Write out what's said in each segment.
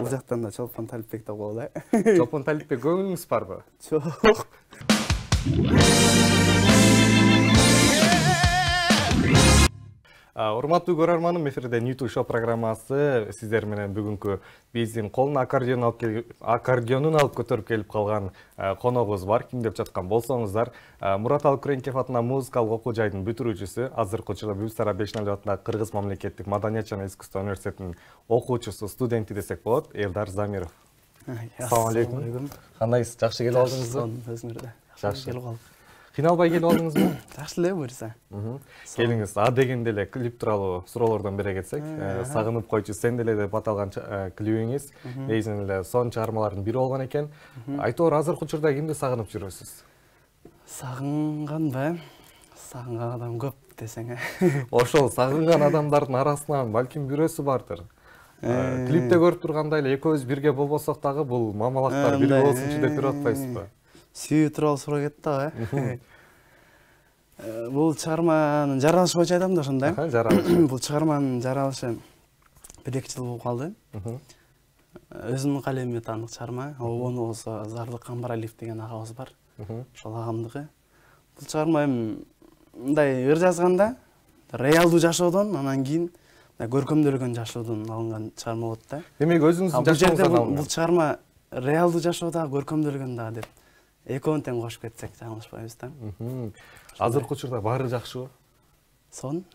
Бул жактан да Чолпон Талипбек деп коелу. Чолпон Талипбек көңүлүңүз барбы? Жок. Урматтуу көрөрманым, эфирде Ньюту шоу программасы сиздер менен бүгүнкү биздин колуна аккордеонун алып көтөрүп келип калган коногубуз бар. Ким деп жаткан болсоңуздар, Мураталы Күренкев атынан музыкалык окуу жайдын бүтүрүүчүсү, азыркы учурда Бюлсара Бешналиев атындагы Кыргыз мамлекеттик маданият жана искусство университетинин окуучусу, студенти десек болот, Элдар Замиров. Ассалам алейкум. Кандайсыз? Жакшы келип алдыңызбы? Өзүңөрдө. Жакшы келип калдым. Кыйналбай келип алдыңызбы? Жакшы эле буюрса. Келиңиз, А дегенде эле клип тууралуу суроолордон бере кетсек, Сагынып койчу сен деле деп аталган клибиңиз негизинен эле сонун чыгармалардын бири болгон экен. Айтор, азыркы учурда кимди сагынып жүрөсүз? Сагынганбы? Сагынган адам көп десең. Ошол сагынган адамдардын арасынан балким бирөөсү бардыр. Клипте көрүп тургандай эле экөөбүз бирге болбосок дагы бул мамалактар бир болсунчу деп жүрүп атпайсызбы? Сүйүү тууралуу суроо кетти дагы. Бул чыгарманын жаралышы боюнча айтам да ошондой. Жаралышы. Бул чыгарманын жаралышы 1-2 жыл болуп калды. Өзүмдүн калемиме таандык чыгарма. Ону болсо Зарлык Камбаралиев деген агабыз бар. Ошол агамдыгы. Бул чыгарма мындай ыр жазганда реалдуу жашоодон, анан кийин көркөмдөлгөн жашоодон алынган чыгарма болот да. Демек өзүңүздүн жашооңуздан алынган. Бул чыгарма реалдуу жашоодо көркөмдөлгөн да деп экөөнү тең кошуп кетсек жаңылышпайбыз да. Азыркы учурда баары жакшыбы? Сонун.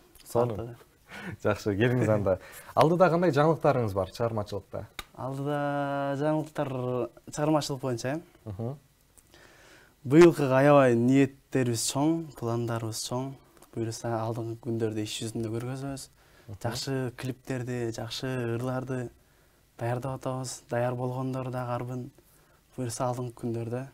Жакшы, келиңиз анда. Алдыда кандай жаңылыктарыңыз бар чыгармачылыкта? Алдыда жаңылыктар чыгармачылык боюнча. Быйылкы аябай ниеттерибиз чоң, пландарыбыз чоң. Буюрса алдыңкы күндөрдө иш жүзүндө көргөзөбүз. Жакшы клиптерди, жакшы ырларды даярдап атабыз. Даяр болгондор дагы арбын. Буюрса алдыңкы күндөрдө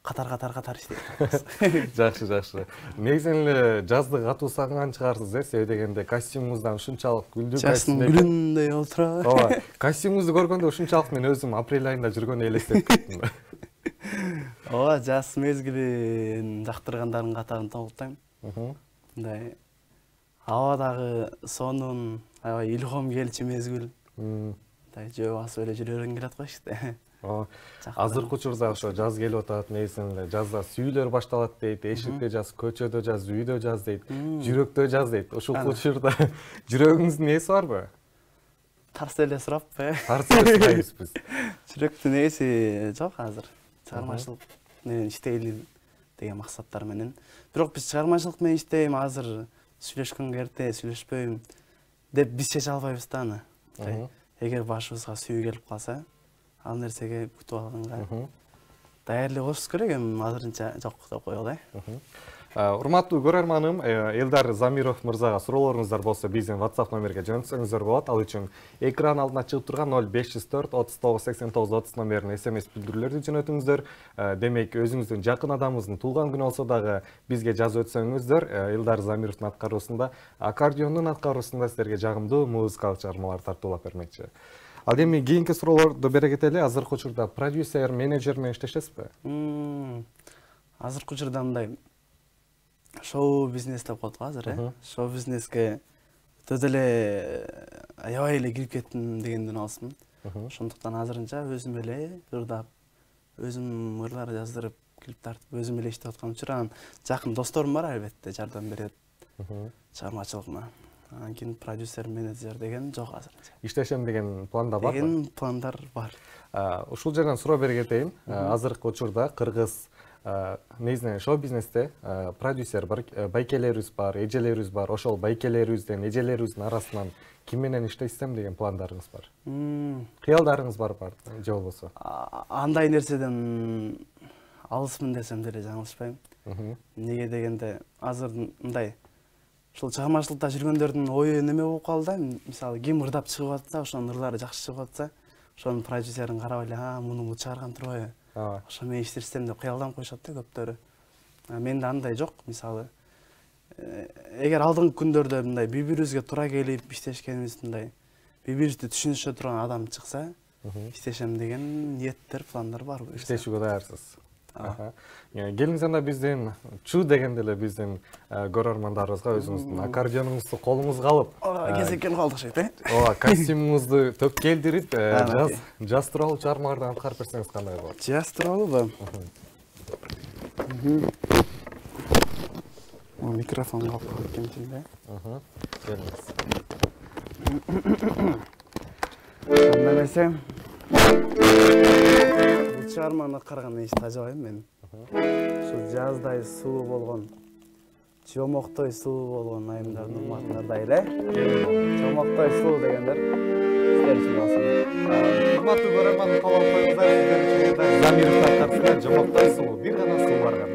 катар иштейбиз. Жакшы. Негизинен эле жазды катуу сагынган чыгарсыз, себеби дегенде костюмуңуздан ушунчалык гүлдүү костюм гүлүндөй отуруп. Ооба, костюмуңузду көргөндө ушунчалык мен өзүм апрель айында жүргөндү элестеп кеттим. Ооба, жаз мезгилин жактыргандардын катарын толуктайм. Мындай аба дагы сонун, аябай илгом келчү мезгил. Мындай жөө басып эле жүрөрүң келет го иште. Азыркы учурда ошо жаз келип атат, негизинен эле жазда сүйүүлөр башталат дейт, эшикте жаз, көчөдө жаз, үйдө жаз дейт, жүрөктө жаз дейт. Ушул учурда жүрөгүңүздүн ээси барбы? Тарс эле сураппы? Тарс эле сурайбыз биз. Жүрөктүн ээси жок азыр. Чыгармачылык менен иштейли деген максаттар менен. Бирок биз чыгармачылык менен иштейм, азыр сүйлөшкөнгө эрте, сүйлөшпөйм деп биз чече албайбыз да аны. Эгер башыбызга сүйүү келип калса, ал нерсеге күтүп алганга даяр эле болушубуз керек, эми азырынча жок деп коелу. Урматтуу көрөрманым, Элдар Замиров мырзага суроолоруңуздар болсо биздин WhatsApp номерге жөнөтсөңүздөр болот. Ал үчүн экран алдына чыгып турган 0504 39 89 30 номерине SMS билдирүүлөрдү жөнөтүңүздөр. Демек, өзүңүздүн жакын адамыңыздын туулган күнү болсо дагы бизге жазып өтсөңүздөр, Элдар Замировдун аткаруусунда, аккордеондун аткаруусунда силерге жагымдуу музыкалык чыгармалар тартуулап бермекчи. Ал эми кийинки суроолорду бере кетели. Азыркы учурда продюсер, менеджер менен иштешесизби? Азыркы учурда мындай шоу бизнес деп коет го азыр, шоу бизнеске өтө деле аябай эле кирип кеттим дегенден алысмын. Ошондуктан азырынча өзүм эле ырдап, өзүм ырлар жаздырып, клип тартып, өзүм эле иштеп аткан учур, жакын досторум бар албетте, жардам берет чыгармачылыгыма. Анан кийин продюсер, менеджер деген жок азырынча. Иштешем деген планда барбы? Деген пландар бар. Ушул жерден суроо бере кетейин. Азыркы учурда Кыргыз негизинен шоу бизнесте продюсер бар, байкелерибиз бар, эжелерибиз бар. Ошол байкелерибизден, эжелерибиздин арасынан ким менен иштесем деген пландарыңыз бар? Кыялдарыңыз бар же болбосо? Андай нерседен алысмын десем деле жаңылышпайм. Неге дегенде азыр мындай ушул чыгармачылыкта жүргөндөрдүн ою неме болуп калды да. Мисалы, ким ырдап чыгып атса, ошонун ырлары жакшы чыгып атса, ошонун продюсерин карап эле, муну бул чыгарган турбайбы? Ошо менен иштесем деп кыялданып коюшат да көптөрү. Менде андай жок, мисалы. Эгер алдыңкы күндөрдө мындай бири-бирибизге туура келип иштешкенибиз, мындай бири-бирибизди түшүнүшө турган адам чыкса, иштешем деген ниеттер, пландар бар. Иштешүүгө даярсыз. Келиңиз анда биздин чу дегенде эле биздин көрөрмандарыбызга өзүңүздүн аккордеоnuңузду колуңузга алып, кезеккен калдык шейт, ооба, костюмуңузду төп келдирип, жаз тууралуу чыгармаларды аткарып берсеңиз кандай болот? Жаз тууралуубу? Микрофонго алып коюп кеткенмин да. Келиңиз. Анда эмесе бул чыгарманы караганда эч тажабайм мен. Ушу жаздай суу болгон, жомоктой суу болгон айымдардын урматында эле. Жомоктой суу дегендер сиздер үчүн болсун. Урматтуу көрөрман, кабыл коюңуздар, сиздер үчүн Замиров таркатысынан жомоктой суу, бир гана суу бар гана.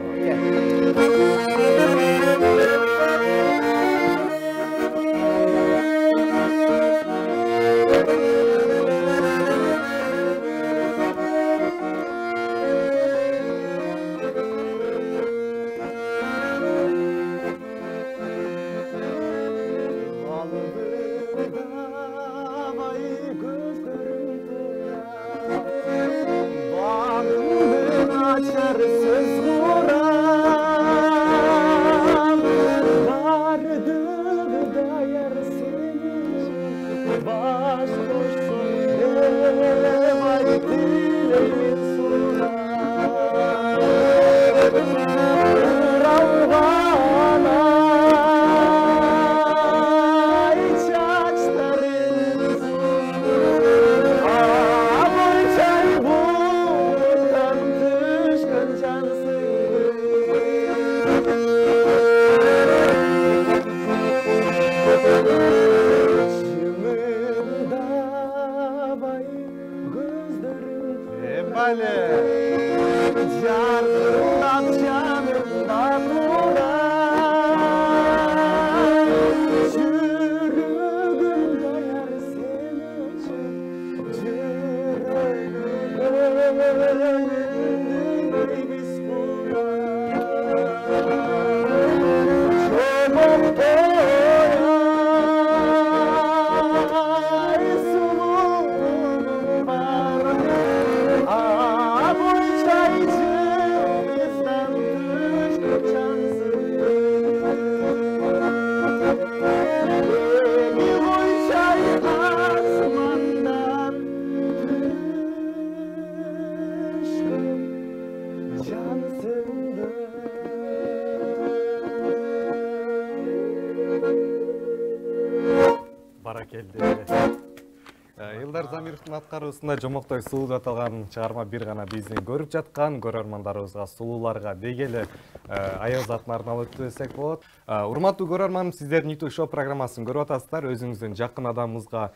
Элдар Замировдун аткаруусунда жомоктой суу деп аталган чыгарма бир гана биздин көрүп жаткан көрөрмандарыбызга, сулууларга дегеле аяз атын арналып өттү десек болот. Урматтуу көрөрманым, сиздер Ниту шоу программасын көрүп атасыздар. Өзүңүздүн жакын адамыңызга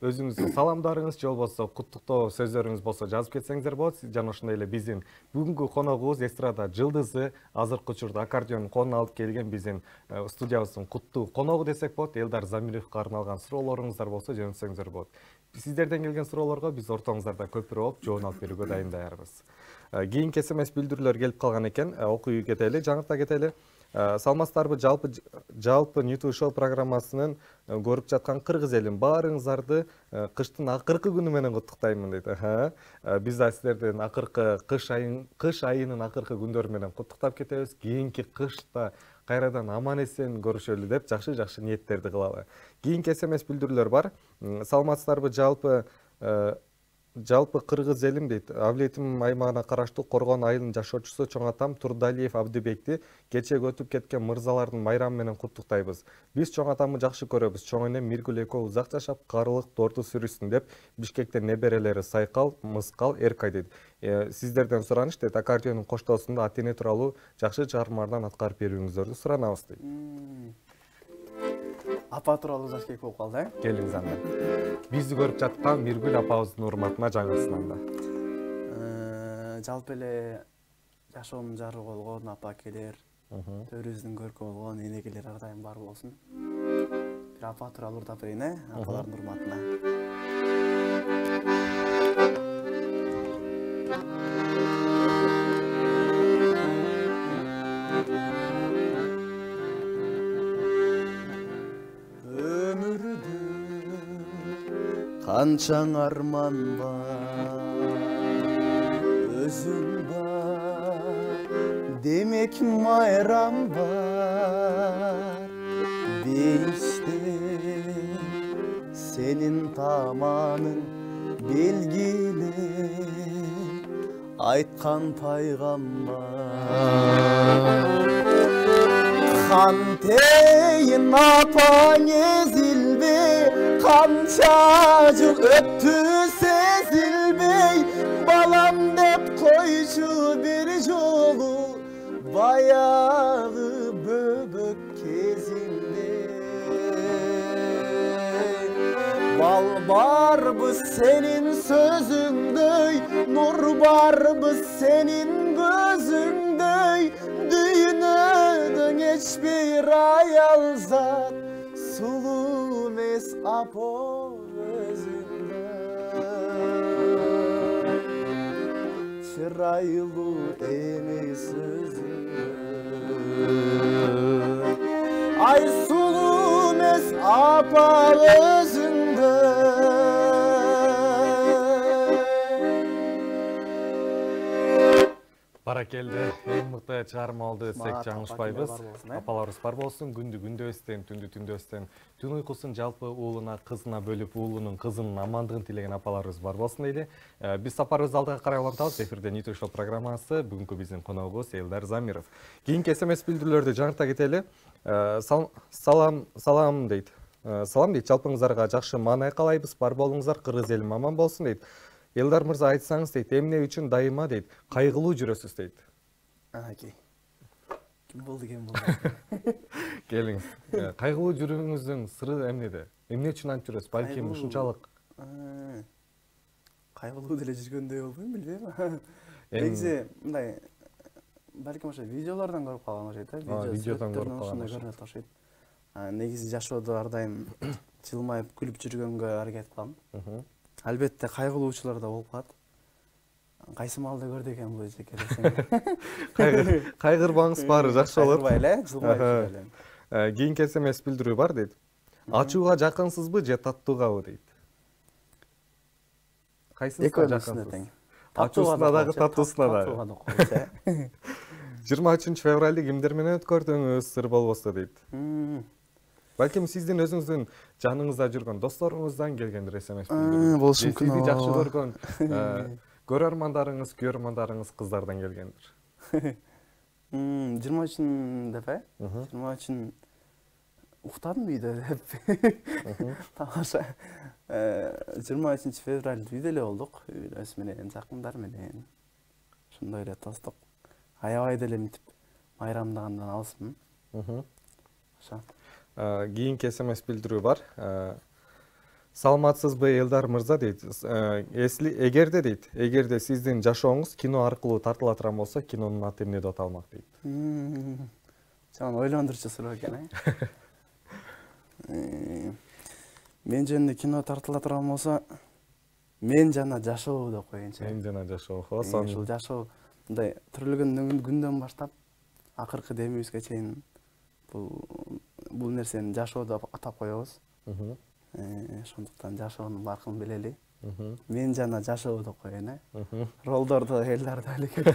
өзүңүздүн саламдарыңыз же болбосо куттуктоо сөздөрүңүз болсо жазып кетсеңиздер болот. Жана ошондой эле биздин бүгүнкү коногубуз эстрада жылдызы, азыркы учурда аккордеон конуна алып келген биздин студиябыздын куттуу коногу десек болот. Элдар Замировго арналган суроолоруңуздар болсо жөнөтсөңүздөр болот. Сиздерден келген суроолорго биз ортоңуздарда көпүрө болуп жоон алып берүүгө дайындарбыз. Кийинки СМС билдирүүлөр келип калган экен. Окуй кетели, жаңырта кетели. Саламатсыздарбы, жалпы Ниту шоу программасынын көрүп жаткан кыргыз элин баарыңыздарды кыштын акыркы күнү менен куттуктаймын дейт. Биз да сиздердин акыркы кыш айынын акыркы күндөрү менен куттуктап кетебиз. Кийинки кышта кайрадан аман эсен көрүшөлү деп жакшы ниеттерди кылалы. Кийинки СМС билдирүүлөр бар. Саламатсыздарбы, жалпы кыргыз элим дейт. Авлетим аймагына караштуу Коргон айылынын жашоочусу чоң атам Турдалиев Абдыбекти кечеги өтүп кеткен мырзалардын майрамы менен куттуктайбыз. Биз чоң атамды жакшы көрөбүз. Чоң эне Миргүл экөө узак жашап, карылык торту сүрүсүн деп Бишкектен неберелери Сайкал, Мыскал, Эркай дейт. Сиздерден сураныш дейт, аккордеондун коштоосунда ата эне тууралуу жакшы чыгармалардан аткарып берүүңүздөрдү суранабыз дейт. Апа тууралуу жаш керек болуп калды, Келиңиз анда. Бизди көрүп жаткан Миргүл апабыздын урматына жаңырсын анда. Жалпы эле жашоонун жары болгон апа акелер, төрүбүздүн көркү болгон энекелер ар дайым бар болсун. Бир апа тууралуу урдап берейин, апалардын урматына. Канчаң арман бар, өзүң бар, Demek bayram var deyişte, senin tamanın belgili aytkan paygambar. Kanteyin apan ezilbey, kança jıl öptü sezilbey, balam dep koycu bir jolu bayağı böbök kezinde. Bal barбы senin sözündey, nur barбы senin gözündey, dünyada hiçbir ayal zat sulu mes apo özünde. Çıraylı emes özünde, ay sulu mes apa özünde. Баракелде, эң мыкты чыгарма алды десек жаңылышпайбыз. Апаларыбыз бар болсун, күндү өстөн, түндү өстөн, түн уйкусун жалпы уулуна, кызына бөлүп, уулунун, кызынын амандыгын тилеген апаларыбыз бар болсун дейли. Биз сапарыбызды алдыга карай улантабыз. Эфирде Ниту шоу программасы. Бүгүнкү биздин коногубуз Элдар Замиров. Кийинки СМС билдирүүлөрдү жаңырта кетели. Салам дейт. Салам дейт. Жалпыңыздарга жакшы маанай каалайбыз. Бар болуңуздар, кыргыз элим аман болсун дейт. Элдар мырза, айтсаңыз дейт, эмне үчүн дайыма дейт, кайгылуу жүрөсүз дейт. Анакей. Ким болду? Келиңиз. Кайгылуу жүрүүңүздүн сыры эмнеде? Эмне үчүн антип жүрөсүз? Балким ушунчалык. Кайгылуу деле жүргөндөй болбойм, билбейм. Негизи мындай балким ошо видеолордон көрүп калган окшойт, видеодон көрүп калган көрүнөт окшойт. Негизи жашоодо ар дайым жылмайып күлүп жүргөнгө аракет кылам. Албетте кайгылуучулар да болуп калат. Кайсы маалда көрдү экен бул эжеке десең. Кайгырбаңыз, баары жакшы болот. Кайгырбай эле, жылмайып эле. Кийинки СМС билдирүү бар дейт. Ачууга жакынсызбы же таттуугабы дейт. Кайсысына жакынсыз? Ачуусуна дагы, таттуусуна дагы. 23 февралды кимдер менен өткөрдүңүз, сыр болбосо дейт. Балким сиздин өзүңүздүн жаныңызда жүргөн досторуңуздан келгендир СМС билдирүү. Болушу мүмкүн. Сизди жакшы көргөн көрөрмандарыңыз, күйөрмандарыңыз кыздардан келгендир. 23 деп, 23 уктадым үйдө деп. Тамаша. 23 февраль үйдө эле болдук. Үйлөс менен, жакындар менен. Ошондой эле тостук. Аябай деле мынтип майрамдагандан алысмын. Ошо. Кийинки СМС билдирүү бар. Саламатсызбы Элдар мырза дейт. Эгерде дейт, эгерде сиздин жашооңуз кино аркылуу тартыла турган болсо, кинонун аты эмне деп аталмак дейт. Жаман ойлондурчу суроо экен, Мен жөнүндө кино тартыла турган болсо, мен жана жашоо деп коеюнчу. Мен жана жашоо. Ошол жашоо мындай түрөлгөн күндөн баштап акыркы демибизге чейин бул нерсени жашоо деп атап коебуз. Ошондуктан жашоонун баркын билели. Мен жана жашоо деп коеюн, Ролдордо Элдарда эле кетти.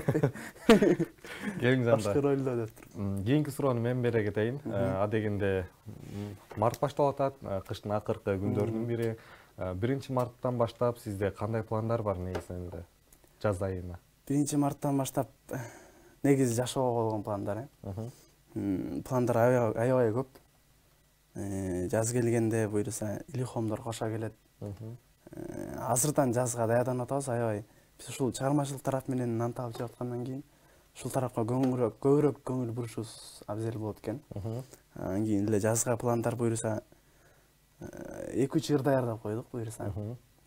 Келиңиз анда. Башка ролдо деп тур. Кийинки суроону мен бере кетейин. Адегенде март башталып атат, кыштын акыркы күндөрүнүн бири. 1-марттан баштап сизде кандай пландар бар негизинде? Жаз айына. 1-марттан баштап негизи жашоого болгон пландар, Пландар аябай көп. Жаз келгенде буйруса илихомдор коша келет. Азырдан жазга даярданып атабыз, аябай. Биз ушул чыгармачылык тарап менен нан таап жеп аткандан кийин ушул тарапка көбүрөөк көңүл бурушубуз абзел болот экен. Анан кийин эле жазга пландар буйруса 2-3 жыл даярдап койдук буйруса.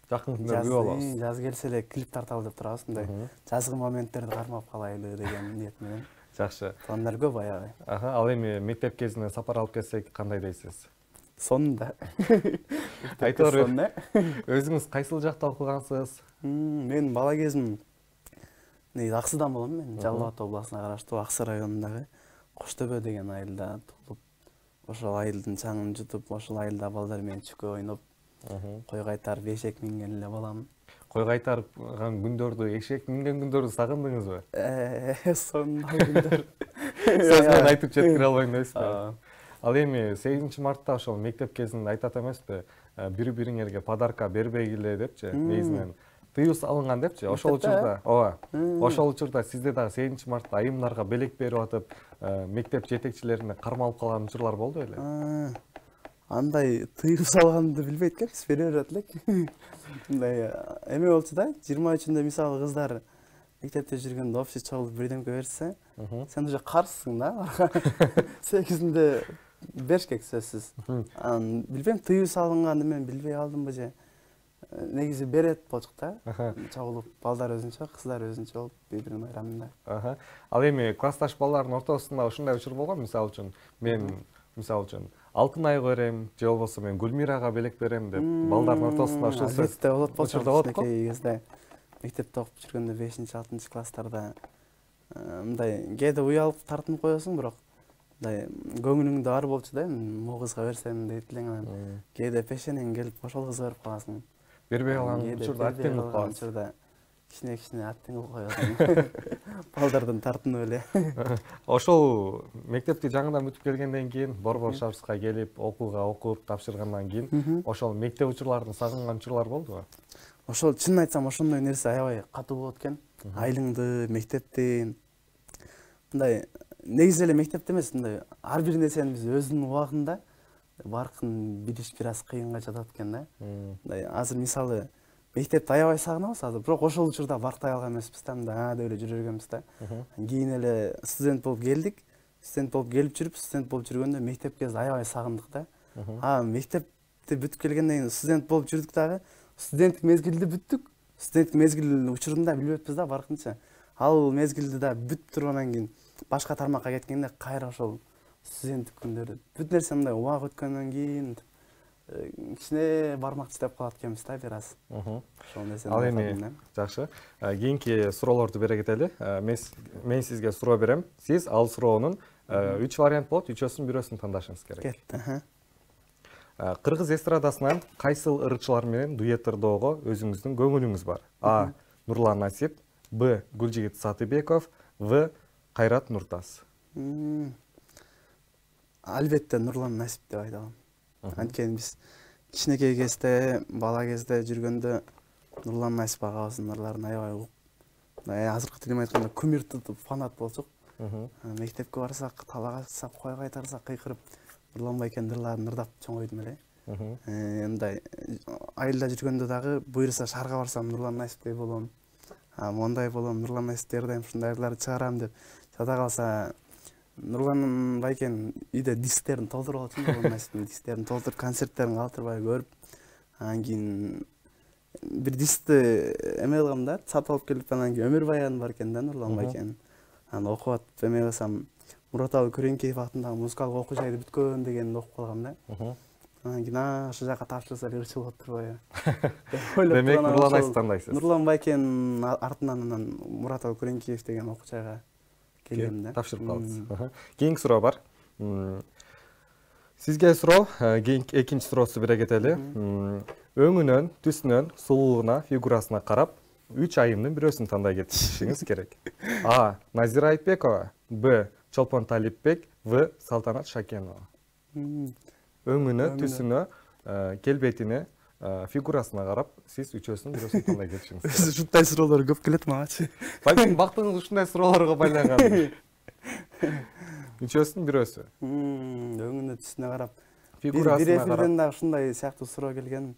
Жакын күндөрдө болобуз. Жаз келсе эле клип тарталы деп турабыз, мындай жазгы моменттерди кармап калайлы деген ниет менен. Жакшы. Пландар көп аябай. Ал эми мектеп кезинде сапар алып кетсек кандай дейсиз? Сонунда. Айтор, өзүңүз кайсыл жакта окугансыз? Мен бала кезим Аксыдан болом мен. Жалал Абад областына караштуу Аксы районундагы Коштөбө деген айылда туулуп, ошол айылдын чаңын жутуп, ошол айылда балдар менен чүкө ойноп, кой кайтарып эшек минген эле балам. кой кайтарган күндөрдү, эшек минген күндөрдү сагындыңызбы? Сонун күндөр. Сөз менен айтып жеткире албайм дейсизби? Ал эми 8 мартта ошол мектеп кезинде айтат эмеспи? Бири-бириңерге подарка бербегиле депчи, негизинен тыюу салынган депчи. Ошол учурда, ооба. Ошол учурда сизде дагы 8 мартта айымдарга белек берип атып, мектеп жетекчилерине кармалып калган учурлар болду беле? Андай тыюу салганды билбейт экенбиз, бере берет элек. Мындай эме болчу да, 23-ндө мисалы кыздар мектепте жүргөндө общий чогулуп бирдемке берсе, сен уже каршысың да. 8-ндө бериш керек сөзсүз. Билбейм, тыюу салынган эме билбей калдымбы же. Негизи берет болчук да. Чогулуп, балдар өзүнчө, кыздар өзүнчө болуп, бири-биринин байрамында. Ал эми классташ балдардын ортосунда ушундай учур болгон, мисалы үчүн, мен мисалы үчүн Алтынайга берем, же болбосо мен Гүлмирага белек берем деп, балдардын ортосунда ушул сөз учурда болот го. Кезде мектепте окуп жүргөндө 5-6 класстарда мындай кээде уялып тартынып коесуң, бирок мындай көңүлүңдө ар болчу да, могу кызга берсем дейт элең, анан кээде пешенең келип ошол кызга берип каласың. Бербей калган учурда аттең кылып каласың. Учурда кичине аттең кылып коесуң. Балдардан тартынып эле. Ошол мектепти жаңыдан бүтүп келгенден кийин, борбор шабыска келип, окуп, тапшыргандан кийин, ошол мектеп учурларын сагынган учурлар болдубу? Ошол чынын айтсам, ошондой нерсе аябай катуу болот экен. Айлыңды, мектепти мындай негизи эле мектепте эмес, мындай ар бир нерсени биз өзүнүн убагында баркын билиш бир аз кыйынга жатат экен да. Мындай азыр мисалы мектепти аябай сагынабыз азыр, бирок ошол учурда барктай алган эмеспиз да, мындай деп эле жүрө бергенбиз да. Кийин эле студент болуп келдик. Студент болуп келип жүрүп, студент болуп жүргөндө мектеп кезде аябай сагындык да. Мектепти бүтүп келгенден кийин студент болуп жүрдүк дагы, студенттик мезгилди бүттүк. Студенттик мезгил учурунда билбеппиз да баркынча. Ал мезгилди да бүтүп тургандан кийин башка тармакка кеткенде кайра ошол студенттик күндөрдү бүт нерсе мындай убак өткөндөн кийин кичине бармак тиштеп калат экенбиз да бир аз. Ошол нерсени. Ал эми жакшы. Кийинки суроолорду бере кетели. Мен сизге суроо берем. Сиз ал суроонун 3 вариант болот, үчөөсүн бирөөсүн тандашыңыз керек. Кетти. Кыргыз эстрадасынан кайсыл ырчылар менен дуэт ырдоого өзүңүздүн көңүлүңүз бар? А. Нурлан Насип, Б. Гүлжигит Сатыбеков, В. Кайрат Нуртас. Албетте Нурлан Насип деп айта алам. Анткени биз кичинекей кезде, бала кезде жүргөндө Нурлан Насип агабыздын ырларын аябай угуп, азыркы тил менен айтканда кумир тутуп фанат болчук. Мектепке барсак, талага чыксак, кой кайтарсак кыйкырып Нурлан байкенин ырларын ырдап чоңойдум эле. Мындай айылда жүргөндө дагы буйрса шаарга барсам Нурлан Насиптей болом. Мондай болом, Нурлан Насиптей ырдайм, ушундай ырларды чыгарам деп. Жада калса Нурлан байкен үйдө дисктерин толтуруп алчу, Нурлан Насиптин дисктерин толтуруп, концерттерин калтырбай көрүп, анан кийин бир дискти эме кылгам да, сатып алып келип, анан кийин өмүр баяны бар экен да Нурлан байкен. Анан окуп атып эме кылсам, Мураталы Күреңкеев атындагы музыкалык окуу жайды бүткөн дегенди окуп калгам да. Анан кийин ошол жака тапшырса ырчы болот турбайбы? Демек Нурлан Насип тандайсыз. Нурлан байкенин артынан анан Мураталы Күреңкеев деген окуу жайга келгем да. Тапшырып калдыңыз. Кийинки суроо бар. Сизге суроо, экинчи суроосу бере кетели. Өңүнөн, түсүнөн, сулуулугуна, фигурасына карап, 3 айымдын бирөөсүн тандай кетишиңиз керек. А. Назира Айтбекова, Б. Чолпон Талипбек, В. Салтанат Шакенова. Өңүнө, түсүнө, келбетине, фигурасына карап, сиз үчөөсүнүн бирөөсүн тандай кетишиңиз керек. Ушундай суроолор көп келет магачы. Балким бактыңыз ушундай суроолорго байланган. Үчөөсүнүн бирөөсү. Өңүнө, түсүнө карап. Фигурасына бир карап. эфирден да ушундай сыяктуу суроо келген.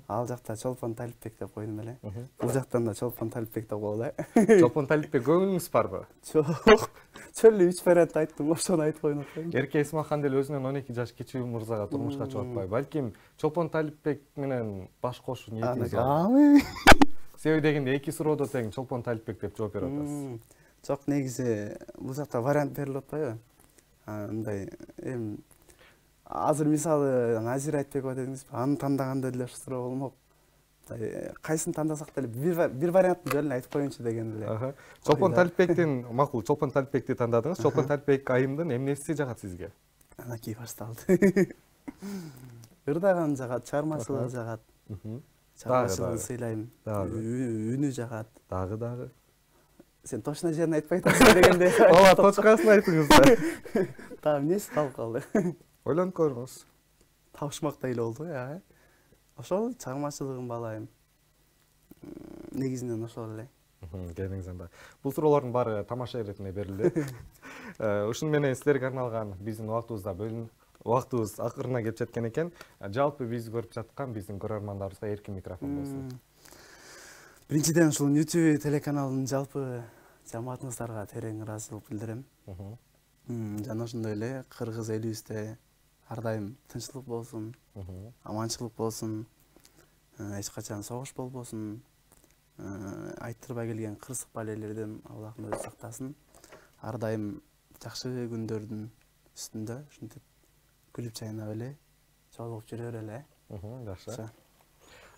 Ал жакта Чолпон Талипбек деп койдум эле. Бул жактан да Чолпон Талипбек деп коелу. Чолпон Талипбек көңүлүңүз барбы? Жок. Чөлү 3 вариант айттым, ошону айтып коюн атпайбы? Эрке Исмахан деле өзүнөн 12 жаш кичүү мырзага турмушка чыгып атпайбы? Балким Чолпон Талипбек менен баш кошуу ниетиңиз бар. Себеби дегенде эки суроодо тең Чолпон Талипбек деп жооп берип атасыз. Жок, негизи бул жакта вариант берилип атпайбы? Мындай азыр мисалы Назира Айтбекова дедиңиз, аны тандаганда деле суроо болмок. Кайсын тандасак деле бир вариантты эле айтып коеюнчу деген эле. Чолпон Талипбектин макул, Чолпон Талипбекти тандадыңыз. Чолпон Талипбек айымдын эмнеси жагат сизге? Анакей башталды. Ырдаган жагат, чыгармачылыгы жагат. чыгармачылыгын сыйлайм. Үнү жагат. Дагы. Сен точно жерин айтпай атасың дегенде. Ооба, точкасын айтыңыз да. Там эмнеси калып калды? Ойлонуп көрүңүз. Табышмактай эле болду го, Ошол чыгармачылыгын баалайм. Негизинен ошол эле. Келиңизден да. Бул суроолордун баары тамаша иретине берилди. Ушуну менен силерге арналган биздин убактыбыз акырына келип жеткен экен. Жалпы бизди көрүп жаткан биздин көрөрмандарыбызга эркин микрофон болсун. Биринчиден ушул YouTube телеканалынын жалпы жамаатыңыздарга терең ыраазычылык билдирем. Жана ошондой эле кыргыз элибизде ар дайым тынччылык болсун, аманчылык болсун, эч качан согуш болбосун. Айттырбай келген кырсык балелерден Аллахым өзү сактасын. Ар дайым жакшы күндөрдүн үстүндө ушинтип күлүп жайнап эле жолугуп жүрө эле. Жакшы.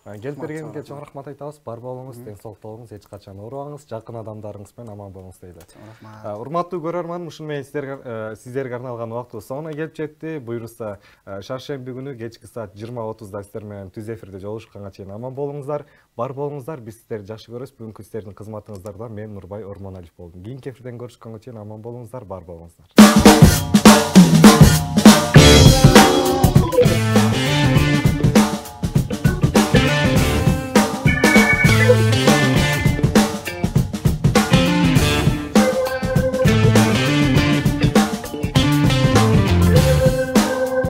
Келип бергениңизге чоң рахмат айтабыз. Бар болуңуз, ден соолукта болуңуз, эч качан оорубаңыз, жакын адамдарыңыз менен аман болуңуз дейли. Чоң рахмат. Урматтуу көрөрманым, ушуну менен сиздерге арналган убактыбыз соңуна келип жетти. Буюрса, шаршемби күнү кечки саат 20:30да сиздер менен түз эфирде жолугушканга чейин аман болуңуздар. Бар болуңуздар, биз сиздерди жакшы көрөбүз. Бүгүнкү сиздердин кызматыңыздарда мен Нурбай Ормоналиев болдум. Кийинки эфирден көрүшкөнгө чейин аман болуңуздар, бар болуңуздар.